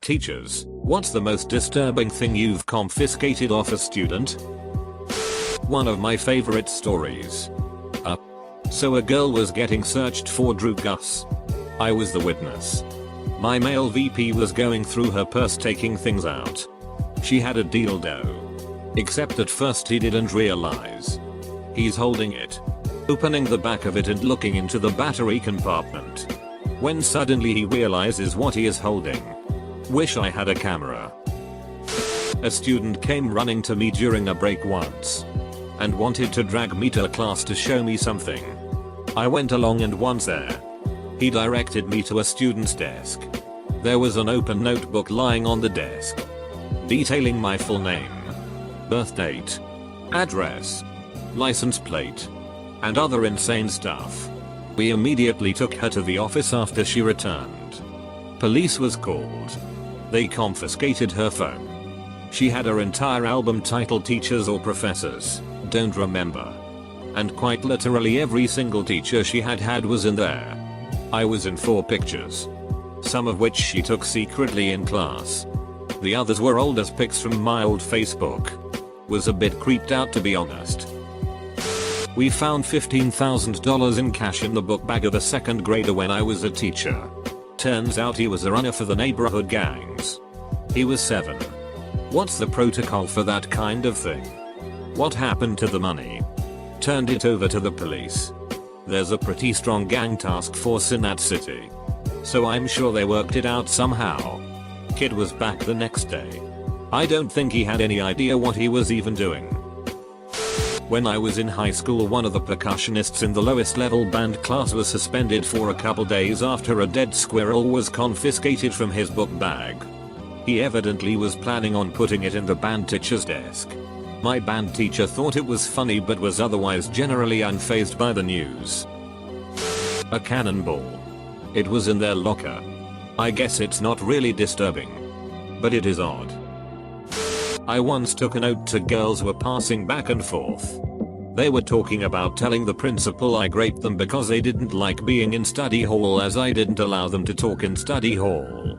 Teachers, what's the most disturbing thing you've confiscated off a student? One of my favorite stories. So a girl was getting searched for drugs. I was the witness. My male VP was going through her purse taking things out. She had a dildo. Except at first he didn't realize. He's holding it, opening the back of it and looking into the battery compartment. When suddenly he realizes what he is holding. Wish I had a camera. A student came running to me during a break once and wanted to drag me to a class to show me something. I went along, and once there, he directed me to a student's desk. There was an open notebook lying on the desk, detailing my full name, birth date, address, license plate, and other insane stuff. We immediately took her to the office after she returned. Police was called. They confiscated her phone. She had her entire album titled Teachers or Professors, Don't Remember. And quite literally every single teacher she had was in there. I was in 4 pictures, some of which she took secretly in class. The others were old as pics from my old Facebook. Was a bit creeped out, to be honest. We found $15,000 in cash in the book bag of a 2nd grader when I was a teacher. Turns out he was a runner for the neighborhood gangs. He was 7. What's the protocol for that kind of thing? What happened to the money? Turned it over to the police. There's a pretty strong gang task force in that city, so I'm sure they worked it out somehow. Kid was back the next day. I don't think he had any idea what he was even doing. When I was in high school, one of the percussionists in the lowest level band class was suspended for a couple days after a dead squirrel was confiscated from his book bag. He evidently was planning on putting it in the band teacher's desk. My band teacher thought it was funny but was otherwise generally unfazed by the news. A cannonball. It was in their locker. I guess it's not really disturbing, but it is odd. I once took a note to girls who were passing back and forth. They were talking about telling the principal I raped them because they didn't like being in study hall as I didn't allow them to talk in study hall.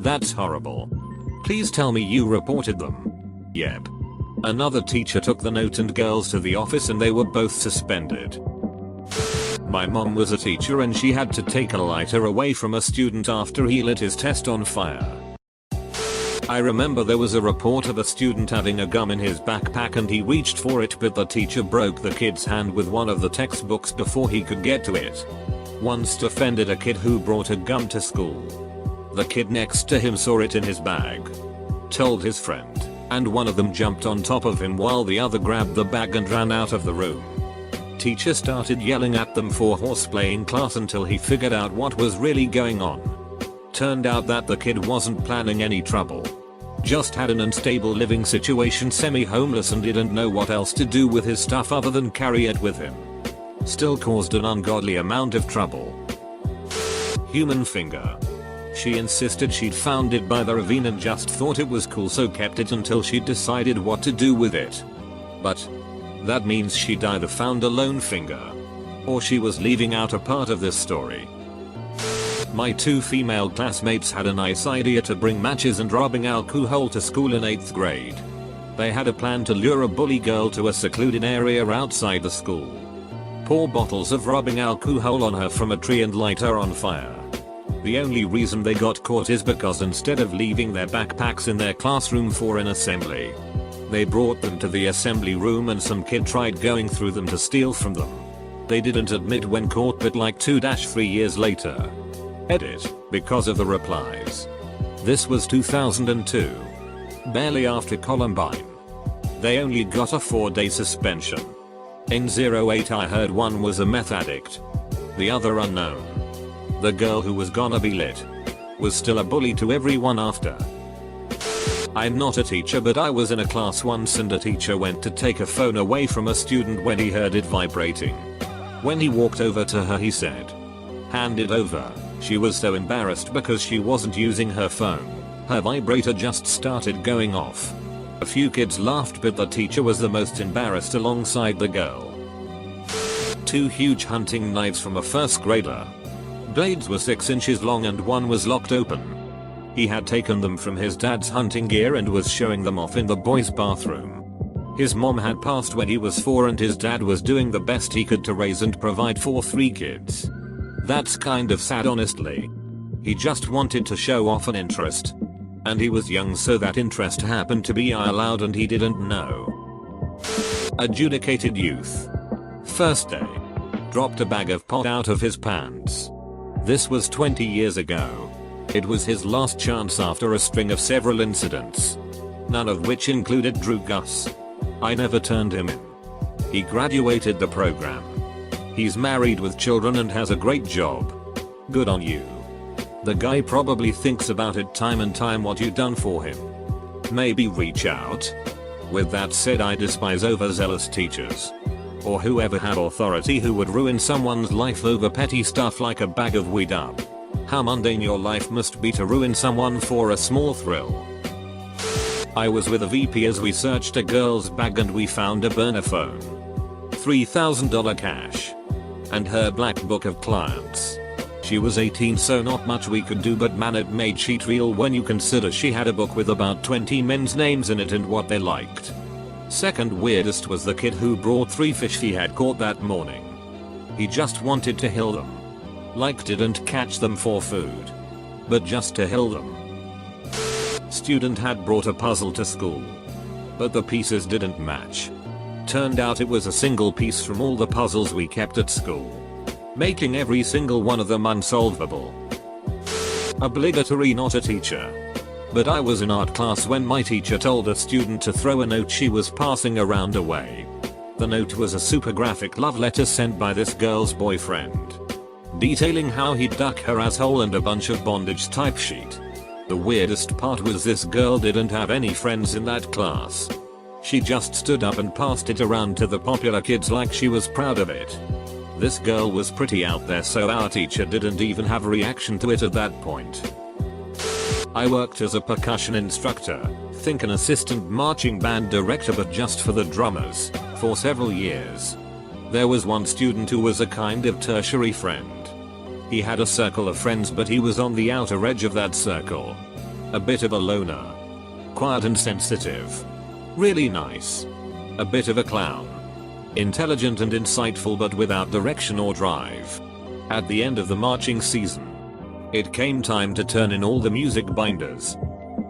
That's horrible. Please tell me you reported them. Yep. Another teacher took the note and girls to the office and they were both suspended. My mom was a teacher and she had to take a lighter away from a student after he lit his test on fire. I remember there was a report of a student having a gum in his backpack and he reached for it, but the teacher broke the kid's hand with one of the textbooks before he could get to it. Once offended a kid who brought a gum to school. The kid next to him saw it in his bag, told his friend, and one of them jumped on top of him while the other grabbed the bag and ran out of the room. Teacher started yelling at them for horseplay in class until he figured out what was really going on. Turned out that the kid wasn't planning any trouble. Just had an unstable living situation, semi-homeless, and didn't know what else to do with his stuff other than carry it with him. Still caused an ungodly amount of trouble. Human finger. She insisted she'd found it by the ravine and just thought it was cool, so kept it until she decided what to do with it. But that means she'd either found a lone finger, or she was leaving out a part of this story. My 2 female classmates had a nice idea to bring matches and rubbing alcohol to school in 8th grade. They had a plan to lure a bully girl to a secluded area outside the school, pour bottles of rubbing alcohol on her from a tree and light her on fire. The only reason they got caught is because instead of leaving their backpacks in their classroom for an assembly, they brought them to the assembly room and some kid tried going through them to steal from them. They didn't admit when caught, but like 2-3 years later. Edit, because of the replies. This was 2002. Barely after Columbine. They only got a 4-day suspension. In 08 I heard one was a meth addict. The other unknown. The girl who was gonna be lit was still a bully to everyone after. I'm not a teacher, but I was in a class once and a teacher went to take a phone away from a student when he heard it vibrating. When he walked over to her he said, "Hand it over." She was so embarrassed because she wasn't using her phone. Her vibrator just started going off. A few kids laughed, but the teacher was the most embarrassed alongside the girl. 2 huge hunting knives from a 1st grader. Blades were 6 inches long and one was locked open. He had taken them from his dad's hunting gear and was showing them off in the boys' bathroom. His mom had passed when he was 4 and his dad was doing the best he could to raise and provide for 3 kids. That's kind of sad, honestly. He just wanted to show off an interest. And he was young, so that interest happened to be allowed and he didn't know. Adjudicated youth. First day. Dropped a bag of pot out of his pants. This was 20 years ago. It was his last chance after a string of several incidents. None of which included Drew Gus. I never turned him in. He graduated the program. He's married with children and has a great job. Good on you. The guy probably thinks about it time and time what you done for him. Maybe reach out. With that said, I despise overzealous teachers. Or whoever had authority who would ruin someone's life over petty stuff like a bag of weed up. How mundane your life must be to ruin someone for a small thrill. I was with a VP as we searched a girl's bag and we found a burner phone. $3,000 cash. And her black book of clients. She was 18, so not much we could do, but man, it made shit real when you consider she had a book with about 20 men's names in it and what they liked. Second weirdest was the kid who brought 3 fish he had caught that morning. He just wanted to hill them. Like didn't catch them for food. But just to hill them. Student had brought a puzzle to school. But the pieces didn't match. Turned out it was a single piece from all the puzzles we kept at school. Making every single one of them unsolvable. Obligatory, not a teacher. But I was in art class when my teacher told a student to throw a note she was passing around away. The note was a super graphic love letter sent by this girl's boyfriend. Detailing how he'd duck her asshole and a bunch of bondage type shit. The weirdest part was this girl didn't have any friends in that class. She just stood up and passed it around to the popular kids like she was proud of it. This girl was pretty out there, so our teacher didn't even have a reaction to it at that point. I worked as a percussion instructor, think an assistant marching band director but just for the drummers, for several years. There was one student who was a kind of tertiary friend. He had a circle of friends but he was on the outer edge of that circle. A bit of a loner. Quiet and sensitive. Really nice. A bit of a clown. Intelligent and insightful but without direction or drive. At the end of the marching season, it came time to turn in all the music binders.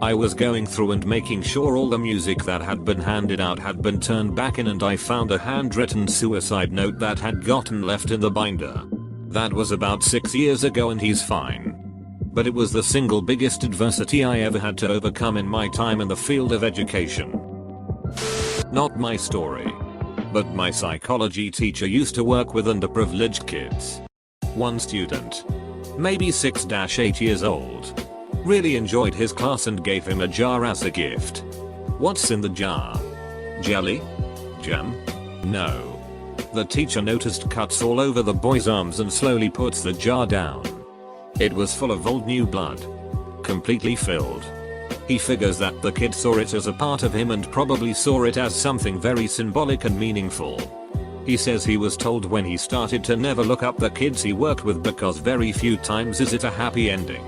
I was going through and making sure all the music that had been handed out had been turned back in, and I found a handwritten suicide note that had gotten left in the binder. That was about 6 years ago and he's fine. But it was the single biggest adversity I ever had to overcome in my time in the field of education. Not my story. But my psychology teacher used to work with underprivileged kids. One student, maybe 6-8 years old, really enjoyed his class and gave him a jar as a gift. What's in the jar? Jelly? Jam? No. The teacher noticed cuts all over the boy's arms and slowly puts the jar down. It was full of old new blood. Completely filled. He figures that the kid saw it as a part of him and probably saw it as something very symbolic and meaningful. He says he was told when he started to never look up the kids he worked with because very few times is it a happy ending.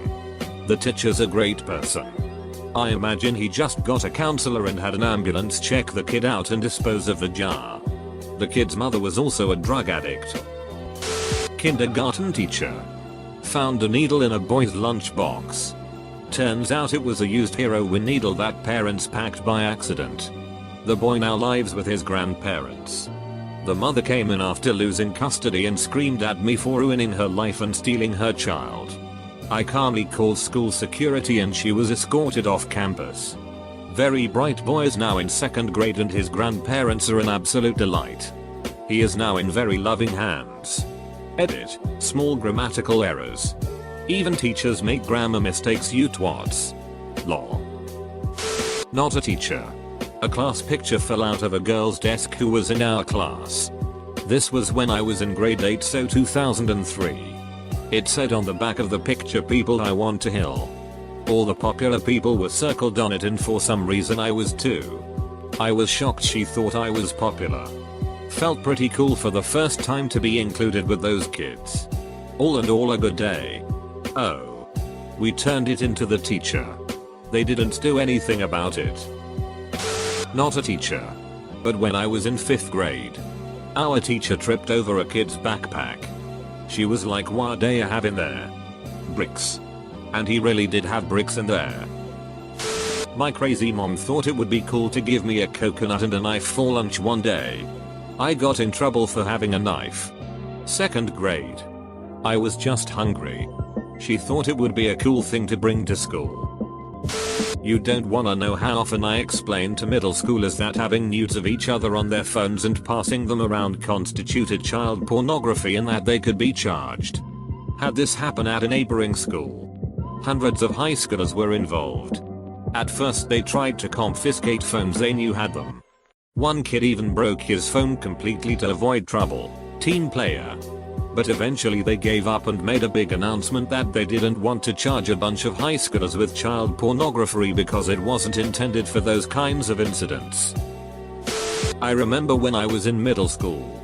The teacher's a great person. I imagine he just got a counselor and had an ambulance check the kid out and dispose of the jar. The kid's mother was also a drug addict. Kindergarten teacher. Found a needle in a boy's lunchbox. Turns out it was a used heroin needle that parents packed by accident. The boy now lives with his grandparents. The mother came in after losing custody and screamed at me for ruining her life and stealing her child. I calmly called school security and she was escorted off campus. Very bright boy is now in 2nd grade and his grandparents are an absolute delight. He is now in very loving hands. Edit, small grammatical errors. Even teachers make grammar mistakes, you twats. Lol. Not a teacher. A class picture fell out of a girl's desk who was in our class. This was when I was in grade 8, so 2003. It said on the back of the picture, people I want to hill. All the popular people were circled on it and for some reason I was too. I was shocked she thought I was popular. Felt pretty cool for the first time to be included with those kids. All in all, a good day. Oh. We turned it into the teacher. They didn't do anything about it. Not a teacher. But when I was in 5th grade, our teacher tripped over a kid's backpack. She was like, "What do you have in there?" "Bricks." And he really did have bricks in there. My crazy mom thought it would be cool to give me a coconut and a knife for lunch one day. I got in trouble for having a knife. 2nd grade. I was just hungry. She thought it would be a cool thing to bring to school. You don't wanna know how often I explained to middle schoolers that having nudes of each other on their phones and passing them around constituted child pornography and that they could be charged. Had this happen at a neighboring school. Hundreds of high schoolers were involved. At first they tried to confiscate phones they knew had them. One kid even broke his phone completely to avoid trouble. Team player. But eventually they gave up and made a big announcement that they didn't want to charge a bunch of high schoolers with child pornography because it wasn't intended for those kinds of incidents. I remember when I was in middle school.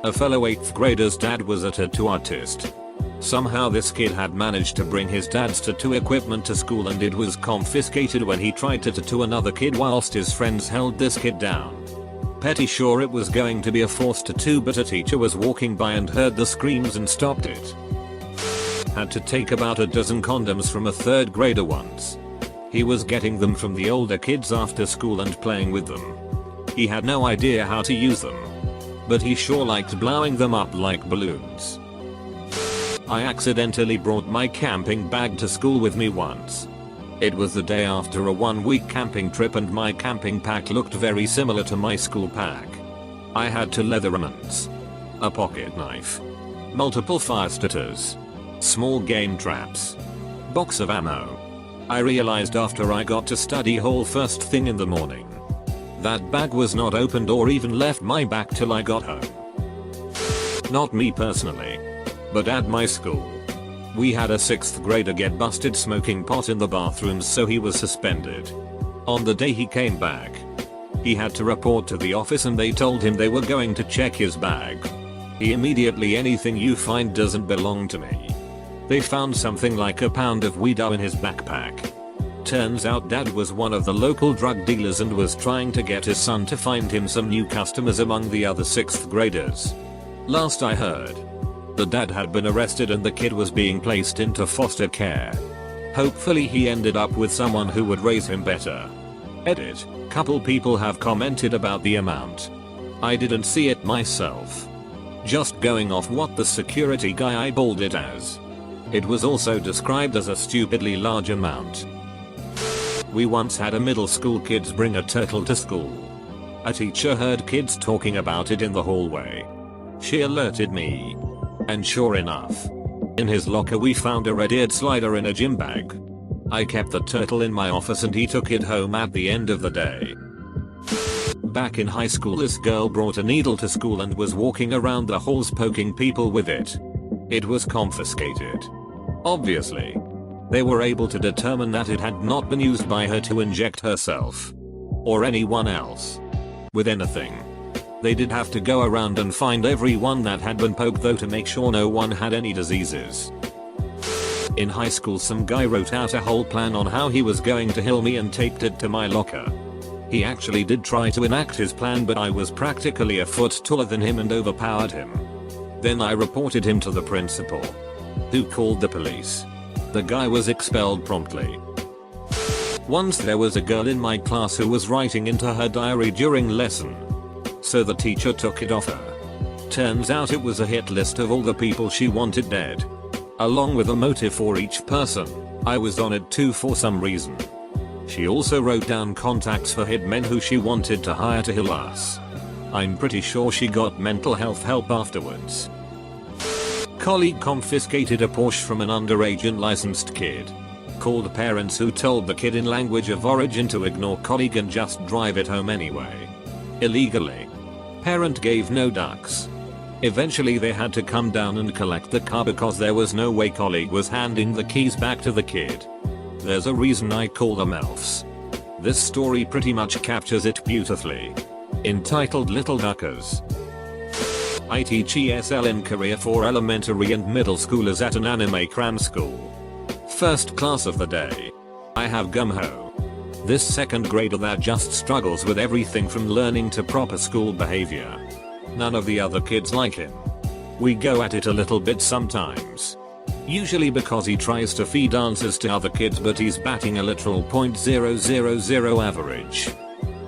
A fellow 8th grader's dad was a tattoo artist. Somehow this kid had managed to bring his dad's tattoo equipment to school and it was confiscated when he tried to tattoo another kid whilst his friends held this kid down. Pretty sure it was going to be a forced tattoo, but a teacher was walking by and heard the screams and stopped it. Had to take about a dozen condoms from a 3rd grader once. He was getting them from the older kids after school and playing with them. He had no idea how to use them. But he sure liked blowing them up like balloons. I accidentally brought my camping bag to school with me once. It was the day after a 1-week camping trip and my camping pack looked very similar to my school pack. I had 2 leather ribbons, a pocket knife, multiple fire starters, small game traps, box of ammo. I realized after I got to study hall first thing in the morning. That bag was not opened or even left my back till I got home. Not me personally, but at my school. We had a 6th grader get busted smoking pot in the bathrooms, so he was suspended. On the day he came back, he had to report to the office and they told him they were going to check his bag. He immediately, "Anything you find doesn't belong to me." They found something like a pound of weed in his backpack. Turns out dad was one of the local drug dealers and was trying to get his son to find him some new customers among the other 6th graders. Last I heard, the dad had been arrested and the kid was being placed into foster care. Hopefully he ended up with someone who would raise him better. Edit. Couple people have commented about the amount. I didn't see it myself. Just going off what the security guy eyeballed it as. It was also described as a stupidly large amount. We once had a middle school kids bring a turtle to school. A teacher heard kids talking about it in the hallway. She alerted me. And sure enough, in his locker we found a red-eared slider in a gym bag. I kept the turtle in my office and he took it home at the end of the day. Back in high school, this girl brought a needle to school and was walking around the halls poking people with it. It was confiscated. Obviously, they were able to determine that it had not been used by her to inject herself or anyone else with anything. They did have to go around and find everyone that had been poked though to make sure no one had any diseases. In high school, some guy wrote out a whole plan on how he was going to heal me and taped it to my locker. He actually did try to enact his plan, but I was practically a foot taller than him and overpowered him. Then I reported him to the principal, who called the police. The guy was expelled promptly. Once there was a girl in my class who was writing into her diary during lesson, so the teacher took it off her. Turns out it was a hit list of all the people she wanted dead, along with a motive for each person. I was on it too for some reason. She also wrote down contacts for hitmen who she wanted to hire to heal us. I'm pretty sure she got mental health help afterwards. Colleague confiscated a Porsche from an underage unlicensed kid. Called parents who told the kid in language of origin to ignore colleague and just drive it home anyway. Illegally. Parent gave no ducks. Eventually they had to come down and collect the car because there was no way colleague was handing the keys back to the kid. There's a reason I call them elves. This story pretty much captures it beautifully. Entitled Little Duckers. I teach ESL in Korea for elementary and middle schoolers at an anime cram school. First class of the day. I have Gumho. This second grader that just struggles with everything from learning to proper school behavior. None of the other kids like him. We go at it a little bit sometimes. Usually because he tries to feed answers to other kids, but he's batting a literal .000 average.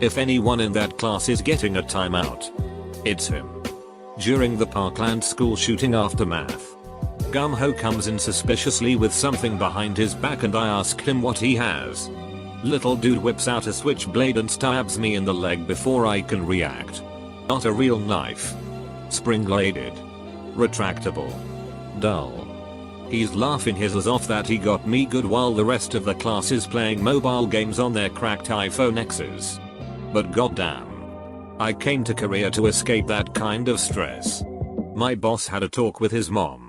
If anyone in that class is getting a timeout, it's him. During the Parkland school shooting aftermath, Gumho comes in suspiciously with something behind his back and I ask him what he has. Little dude whips out a switchblade and stabs me in the leg before I can react. Not a real knife. Spring-bladed. Retractable. Dull. He's laughing his ass off that he got me good while the rest of the class is playing mobile games on their cracked iPhone X's. But goddamn. I came to Korea to escape that kind of stress. My boss had a talk with his mom.